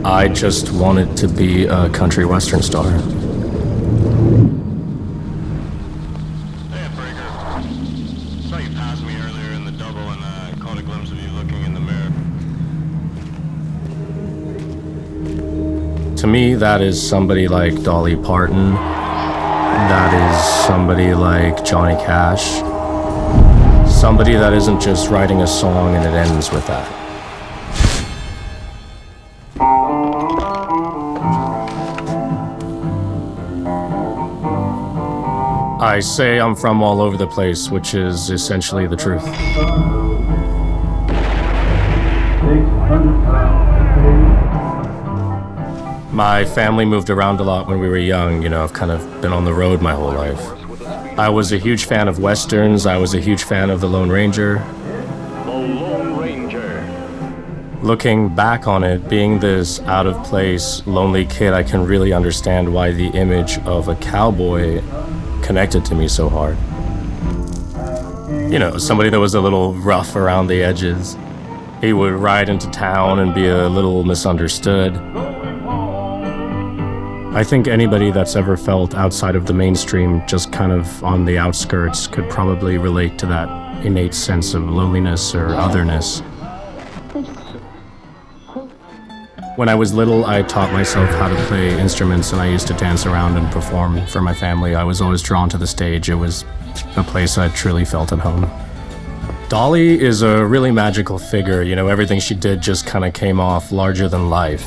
I just wanted to be a country western star. To me, that is somebody like Dolly Parton. That is somebody like Johnny Cash. Somebody that isn't just writing a song and it ends with that. I say I'm from all over the place, which is essentially the truth. My family moved around a lot when we were young. You know, I've kind of been on the road my whole life. I was a huge fan of westerns. I was a huge fan of The Lone Ranger. The Lone Ranger. Looking back on it, being this out-of-place, lonely kid, I can really understand why the image of a cowboy connected to me so hard. You know, somebody that was a little rough around the edges. He would ride into town and be a little misunderstood. I think anybody that's ever felt outside of the mainstream, just kind of on the outskirts, could probably relate to that innate sense of loneliness or otherness. When I was little, I taught myself how to play instruments, and I used to dance around and perform for my family. I was always drawn to the stage. It was a place I truly felt at home. Dolly is a really magical figure. You know, everything she did just kind of came off larger than life.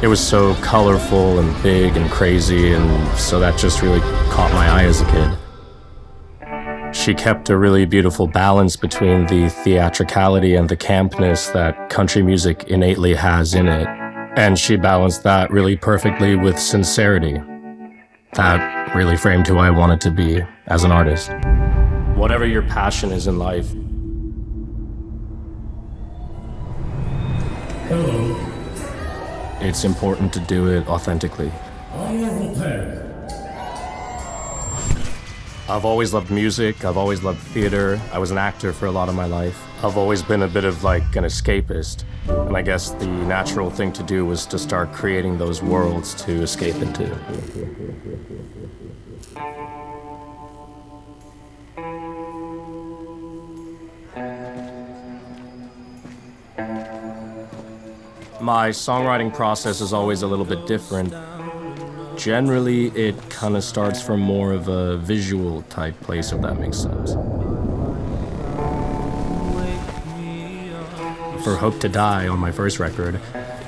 It was so colorful and big and crazy, and so that just really caught my eye as a kid. She kept a really beautiful balance between the theatricality and the campness that country music innately has in it, and she balanced that really perfectly with sincerity. That really framed who I wanted to be as an artist. Whatever your passion is in life. Hello. It's important to do it authentically. Orville Peck. I've always loved music, I've always loved theater. I was an actor for a lot of my life. I've always been a bit of like an escapist. And I guess the natural thing to do was to start creating those worlds to escape into. My songwriting process is always a little bit different. Generally, it kind of starts from more of a visual type place, if that makes sense. For Hope to Die on my first record,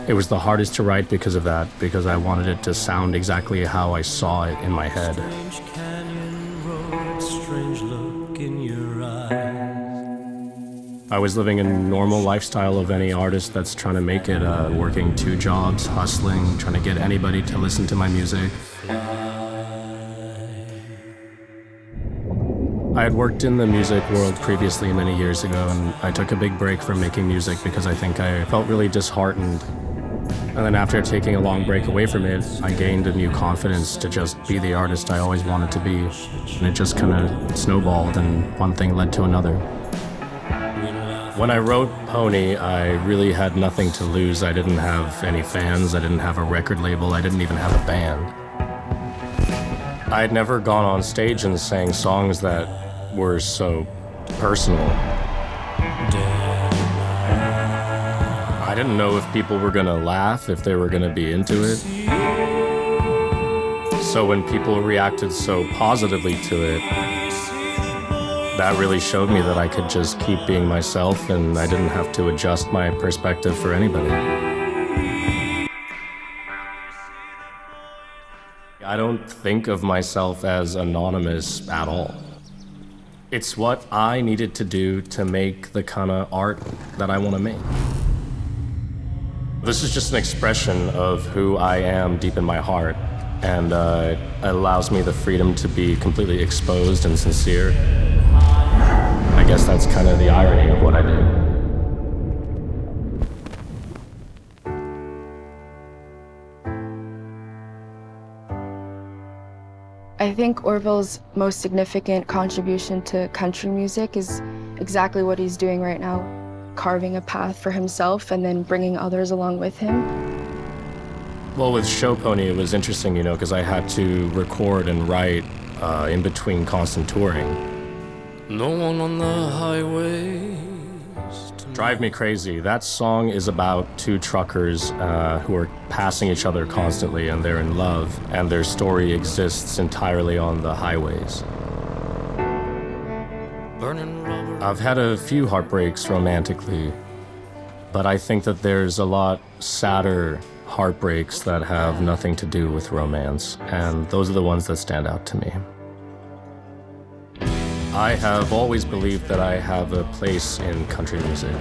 it was the hardest to write because of that, because I wanted it to sound exactly how I saw it in my head. I was living a normal lifestyle of any artist that's trying to make it, working 2 jobs, hustling, trying to get anybody to listen to my music. I had worked in the music world previously many years ago, and I took a big break from making music because I think I felt really disheartened. And then after taking a long break away from it, I gained a new confidence to just be the artist I always wanted to be. And it just kind of snowballed, and one thing led to another. When I wrote Pony, I really had nothing to lose. I didn't have any fans, I didn't have a record label, I didn't even have a band. I had never gone on stage and sang songs that were so personal. I didn't know if people were gonna laugh, if they were gonna be into it. So when people reacted so positively to it, that really showed me that I could just keep being myself and I didn't have to adjust my perspective for anybody. I don't think of myself as anonymous at all. It's what I needed to do to make the kind of art that I want to make. This is just an expression of who I am deep in my heart, and it allows me the freedom to be completely exposed and sincere. I guess that's kind of the irony of what I do. I think Orville's most significant contribution to country music is exactly what he's doing right now, carving a path for himself and then bringing others along with him. Well, with Show Pony, it was interesting, because I had to record and write in between constant touring. No one on the highway. Drive Me Crazy. That song is about two truckers who are passing each other constantly, and they're in love, and their story exists entirely on the highways. I've had a few heartbreaks romantically, but I think that there's a lot sadder heartbreaks that have nothing to do with romance, and those are the ones that stand out to me. I have always believed that I have a place in country music.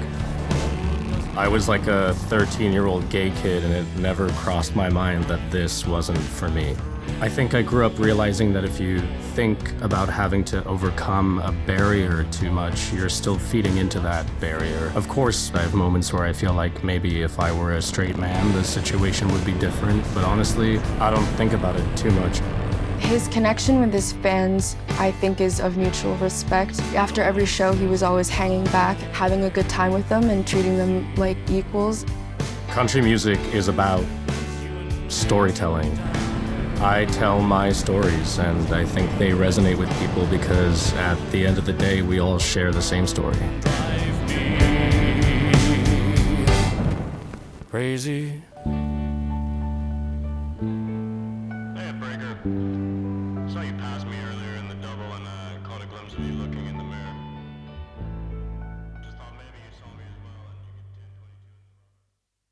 I was like a 13-year-old gay kid, and it never crossed my mind that this wasn't for me. I think I grew up realizing that if you think about having to overcome a barrier too much, you're still feeding into that barrier. Of course, I have moments where I feel like maybe if I were a straight man, the situation would be different, but honestly, I don't think about it too much. His connection with his fans, I think, is of mutual respect. After every show, he was always hanging back, having a good time with them and treating them like equals. Country music is about storytelling. I tell my stories, and I think they resonate with people because at the end of the day, we all share the same story. Crazy. Hey, Breaker.